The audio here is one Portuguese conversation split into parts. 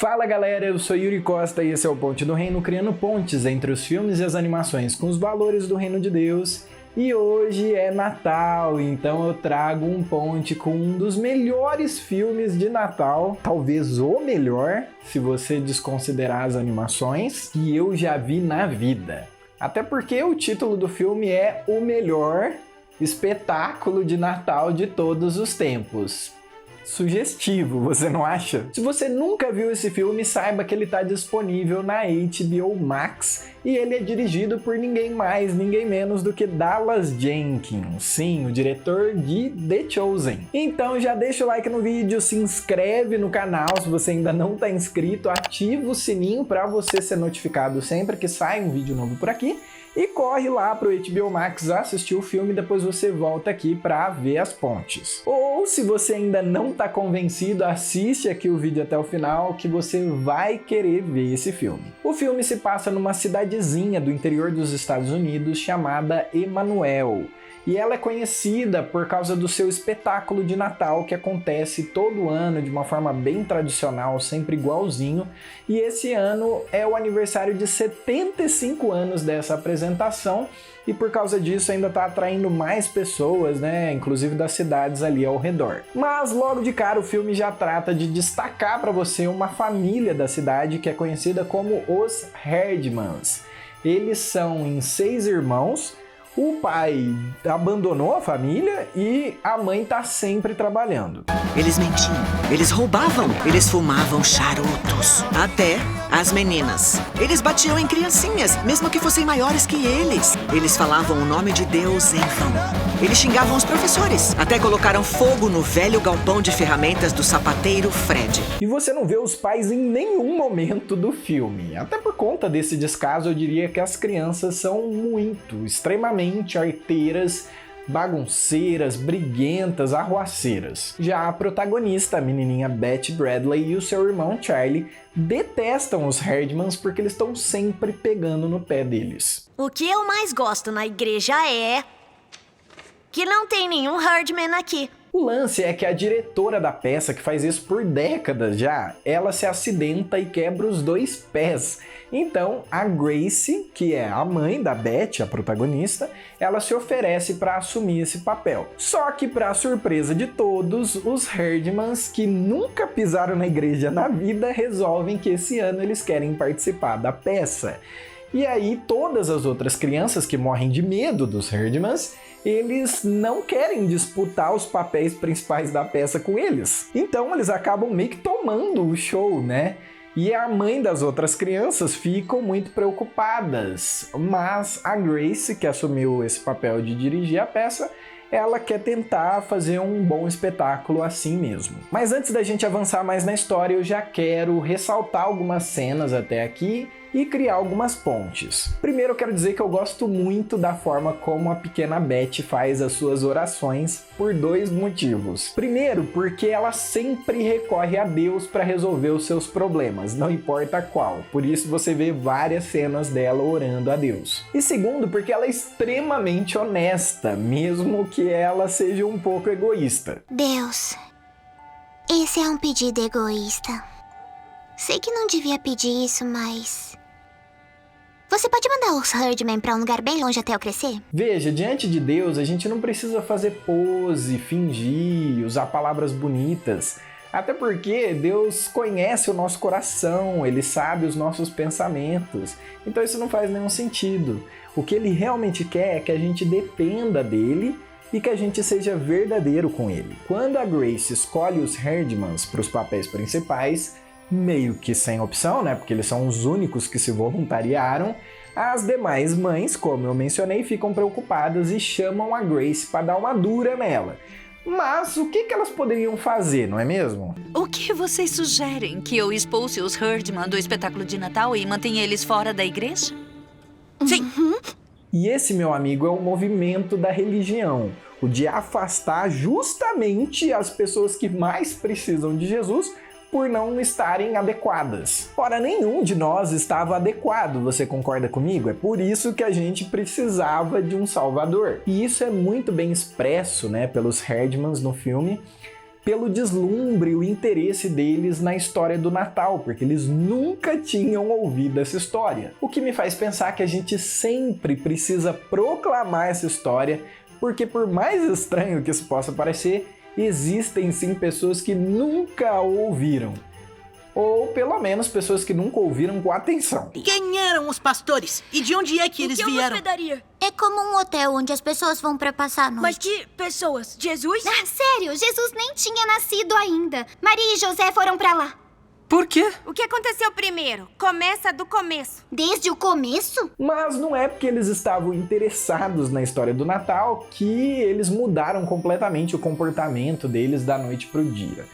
Fala galera, eu sou Yuri Costa e esse é o Ponte do Reino, criando pontes entre os filmes e as animações com os valores do Reino de Deus. E hoje é Natal, então eu trago um ponte com um dos melhores filmes de Natal, talvez o melhor, se você desconsiderar as animações, que eu já vi na vida. Até porque o título do filme é O Melhor Espetáculo de Natal de Todos os Tempos. Sugestivo, você não acha? Se você nunca viu esse filme, saiba que ele está disponível na HBO Max e ele é dirigido por ninguém mais, ninguém menos do que Dallas Jenkins, sim, o diretor de The Chosen. Então já deixa o like no vídeo, se inscreve no canal se você ainda não está inscrito, ativa o sininho para você ser notificado sempre que sai um vídeo novo por aqui. E corre lá pro HBO Max assistir o filme e depois você volta aqui para ver as pontes. Ou se você ainda não está convencido, assiste aqui o vídeo até o final que você vai querer ver esse filme. O filme se passa numa cidadezinha do interior dos Estados Unidos chamada Emanuel. E ela é conhecida por causa do seu espetáculo de Natal que acontece todo ano de uma forma bem tradicional, sempre igualzinho. E esse ano é o aniversário de 75 anos dessa apresentação e por causa disso ainda está atraindo mais pessoas, né, inclusive das cidades ali ao redor. Mas logo de cara o filme já trata de destacar para você uma família da cidade que é conhecida como os Herdmans. Eles são em 6 irmãos. O pai abandonou a família e a mãe tá sempre trabalhando. Eles mentiam, eles roubavam, eles fumavam charutos. Até as meninas. Eles batiam em criancinhas, mesmo que fossem maiores que eles. Eles falavam o nome de Deus em vão. Eles xingavam os professores. Até colocaram fogo no velho galpão de ferramentas do sapateiro Fred. E você não vê os pais em nenhum momento do filme. Até por conta desse descaso, eu diria que as crianças são extremamente arteiras, bagunceiras, briguentas, arruaceiras. Já a protagonista, a menininha Beth Bradley e o seu irmão Charlie detestam os Herdmans porque eles estão sempre pegando no pé deles. O que eu mais gosto na igreja é que não tem nenhum Herdman aqui. O lance é que a diretora da peça, que faz isso por décadas já, ela se acidenta e quebra os 2 pés. Então, a Grace, que é a mãe da Beth, a protagonista, ela se oferece para assumir esse papel. Só que, para surpresa de todos, os Herdmans, que nunca pisaram na igreja na vida, resolvem que esse ano eles querem participar da peça. E aí, todas as outras crianças que morrem de medo dos Herdmans, eles não querem disputar os papéis principais da peça com eles. Então, eles acabam meio que tomando o show, né? E a mãe das outras crianças ficam muito preocupadas. Mas a Grace, que assumiu esse papel de dirigir a peça, ela quer tentar fazer um bom espetáculo assim mesmo. Mas antes da gente avançar mais na história, eu já quero ressaltar algumas cenas até aqui e criar algumas pontes. Primeiro eu quero dizer que eu gosto muito da forma como a pequena Beth faz as suas orações por 2 motivos. Primeiro, porque ela sempre recorre a Deus para resolver os seus problemas, não importa qual. Por isso você vê várias cenas dela orando a Deus. E segundo, porque ela é extremamente honesta, mesmo que ela seja um pouco egoísta. Deus, esse é um pedido egoísta. Sei que não devia pedir isso, mas você pode mandar os Herdman pra um lugar bem longe até eu crescer? Veja, diante de Deus, a gente não precisa fazer pose, fingir, usar palavras bonitas. Até porque Deus conhece o nosso coração, Ele sabe os nossos pensamentos. Então isso não faz nenhum sentido. O que Ele realmente quer é que a gente dependa dEle e que a gente seja verdadeiro com Ele. Quando a Grace escolhe os Herdmans para os papéis principais, meio que sem opção, né? Porque eles são os únicos que se voluntariaram. As demais mães, como eu mencionei, ficam preocupadas e chamam a Grace para dar uma dura nela. Mas o que elas poderiam fazer, não é mesmo? O que vocês sugerem? Que eu expulse os Herdman do espetáculo de Natal e mantenha eles fora da igreja? Sim. E esse, meu amigo, é o movimento da religião. O de afastar justamente as pessoas que mais precisam de Jesus por não estarem adequadas. Ora, nenhum de nós estava adequado, você concorda comigo? É por isso que a gente precisava de um salvador. E isso é muito bem expresso, né, pelos Herdmans no filme, pelo deslumbre e o interesse deles na história do Natal, porque eles nunca tinham ouvido essa história. O que me faz pensar que a gente sempre precisa proclamar essa história, porque por mais estranho que isso possa parecer, existem sim pessoas que nunca a ouviram. Ou pelo menos pessoas que nunca ouviram com atenção. Quem eram os pastores? E de onde é que eles vieram? É como um hotel onde as pessoas vão pra passar a noite. Mas que pessoas? Jesus? Ah, sério, Jesus nem tinha nascido ainda. Maria e José foram pra lá. Por quê? O que aconteceu primeiro? Começa do começo. Desde o começo? Mas não é porque eles estavam interessados na história do Natal que eles mudaram completamente o comportamento deles da noite pro dia.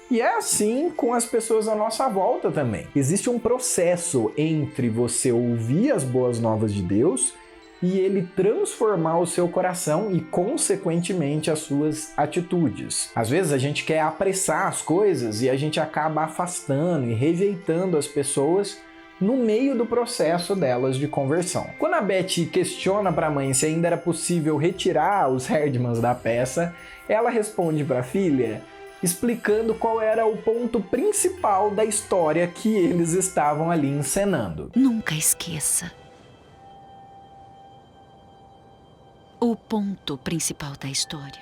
E é assim com as pessoas à nossa volta também. Existe um processo entre você ouvir as boas novas de Deus e ele transformar o seu coração e, consequentemente, as suas atitudes. Às vezes a gente quer apressar as coisas e a gente acaba afastando e rejeitando as pessoas no meio do processo delas de conversão. Quando a Betty questiona para a mãe se ainda era possível retirar os Herdmans da peça, ela responde para a filha explicando qual era o ponto principal da história que eles estavam ali encenando. Nunca esqueça. O ponto principal da história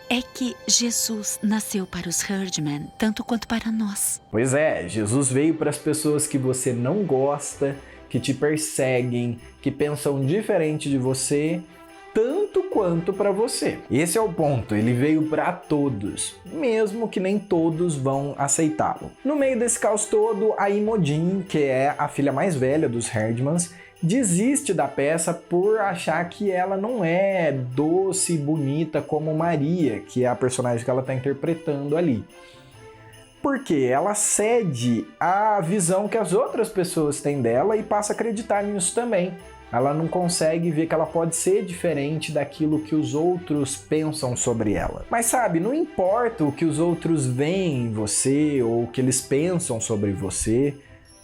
é que Jesus nasceu para os Herdmen tanto quanto para nós. Pois é, Jesus veio para as pessoas que você não gosta, que te perseguem, que pensam diferente de você, tanto quanto para você. Esse é o ponto, ele veio para todos, mesmo que nem todos vão aceitá-lo. No meio desse caos todo, a Imogen, que é a filha mais velha dos Herdmans, desiste da peça por achar que ela não é doce e bonita como Maria, que é a personagem que ela está interpretando ali. Porque ela cede à visão que as outras pessoas têm dela e passa a acreditar nisso também. Ela não consegue ver que ela pode ser diferente daquilo que os outros pensam sobre ela. Mas sabe, não importa o que os outros veem em você ou o que eles pensam sobre você.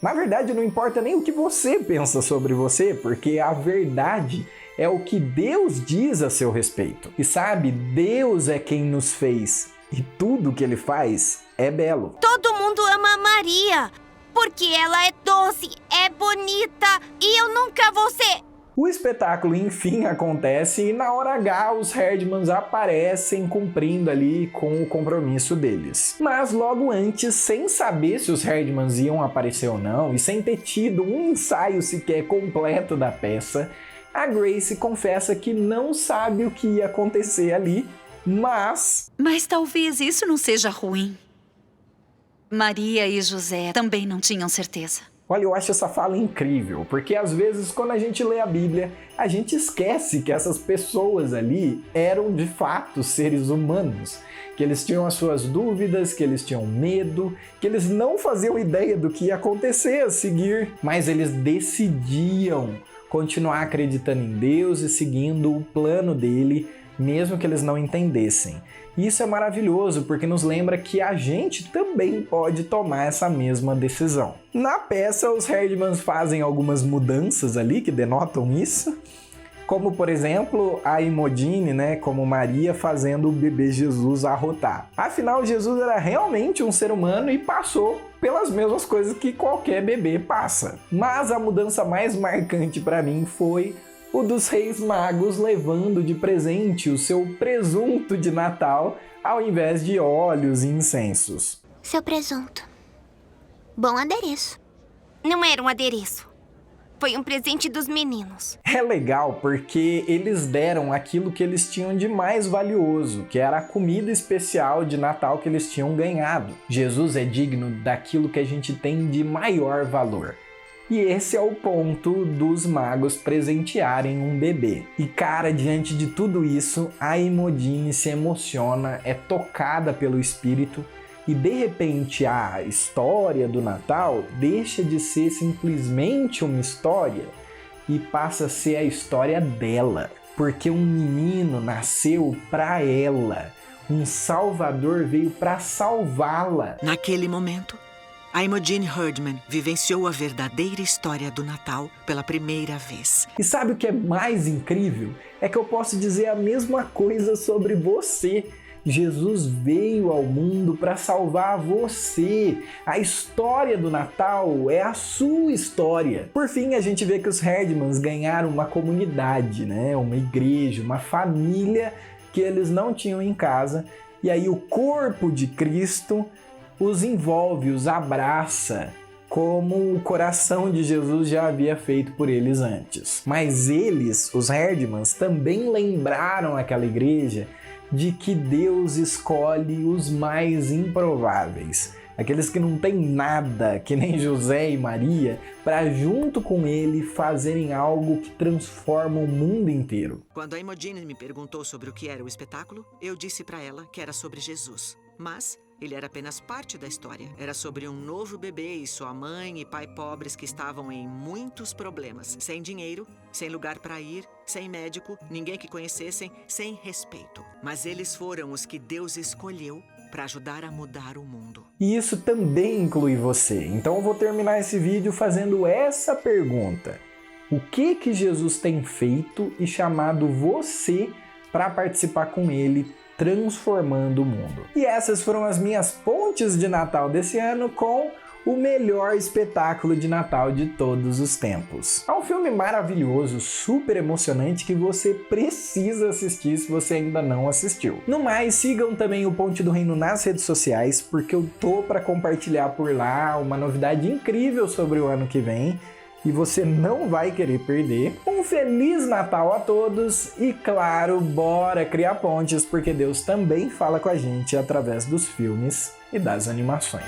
Na verdade, não importa nem o que você pensa sobre você, porque a verdade é o que Deus diz a seu respeito. E sabe, Deus é quem nos fez e tudo que Ele faz é belo. Todo mundo ama a Maria, porque ela é doce, é bonita e eu nunca vou ser. O espetáculo enfim acontece e na hora H os Herdmans aparecem cumprindo ali com o compromisso deles. Mas logo antes, sem saber se os Herdmans iam aparecer ou não e sem ter tido um ensaio sequer completo da peça, a Grace confessa que não sabe o que ia acontecer ali, mas talvez isso não seja ruim. Maria e José também não tinham certeza. Olha, eu acho essa fala incrível, porque às vezes quando a gente lê a Bíblia, a gente esquece que essas pessoas ali eram de fato seres humanos, que eles tinham as suas dúvidas, que eles tinham medo, que eles não faziam ideia do que ia acontecer a seguir, mas eles decidiam continuar acreditando em Deus e seguindo o plano dele, mesmo que eles não entendessem. Isso é maravilhoso porque nos lembra que a gente também pode tomar essa mesma decisão. Na peça, os Herdmans fazem algumas mudanças ali que denotam isso, como por exemplo a Imogen, como Maria, fazendo o bebê Jesus arrotar. Afinal, Jesus era realmente um ser humano e passou pelas mesmas coisas que qualquer bebê passa. Mas a mudança mais marcante para mim foi o dos Reis Magos levando de presente o seu presunto de Natal ao invés de óleos e incensos. Seu presunto. Bom adereço. Não era um adereço. Foi um presente dos meninos. É legal porque eles deram aquilo que eles tinham de mais valioso, que era a comida especial de Natal que eles tinham ganhado. Jesus é digno daquilo que a gente tem de maior valor. E esse é o ponto dos magos presentearem um bebê. E cara, diante de tudo isso, a Imogen se emociona, é tocada pelo Espírito e de repente a história do Natal deixa de ser simplesmente uma história e passa a ser a história dela. Porque um menino nasceu para ela, um Salvador veio para salvá-la. Naquele momento, a Imogen Herdman vivenciou a verdadeira história do Natal pela primeira vez. E sabe o que é mais incrível? É que eu posso dizer a mesma coisa sobre você. Jesus veio ao mundo para salvar você. A história do Natal é a sua história. Por fim, a gente vê que os Herdmans ganharam uma comunidade, né? Uma igreja, uma família que eles não tinham em casa. E aí o corpo de Cristo os envolve, os abraça, como o coração de Jesus já havia feito por eles antes. Mas eles, os Herdmans, também lembraram aquela igreja de que Deus escolhe os mais improváveis, aqueles que não têm nada, que nem José e Maria, para junto com ele fazerem algo que transforma o mundo inteiro. Quando a Imogen me perguntou sobre o que era o espetáculo, eu disse para ela que era sobre Jesus. Mas ele era apenas parte da história. Era sobre um novo bebê e sua mãe e pai pobres que estavam em muitos problemas. Sem dinheiro, sem lugar para ir, sem médico, ninguém que conhecessem, sem respeito. Mas eles foram os que Deus escolheu para ajudar a mudar o mundo. E isso também inclui você. Então eu vou terminar esse vídeo fazendo essa pergunta. O que Jesus tem feito e chamado você para participar com ele, transformando o mundo? E essas foram as minhas pontes de Natal desse ano com o melhor espetáculo de Natal de todos os tempos. É um filme maravilhoso, super emocionante, que você precisa assistir se você ainda não assistiu. No mais, sigam também o Ponte do Reino nas redes sociais, porque eu tô para compartilhar por lá uma novidade incrível sobre o ano que vem, e você não vai querer perder. Um Feliz Natal a todos e, claro, bora criar pontes, porque Deus também fala com a gente através dos filmes e das animações.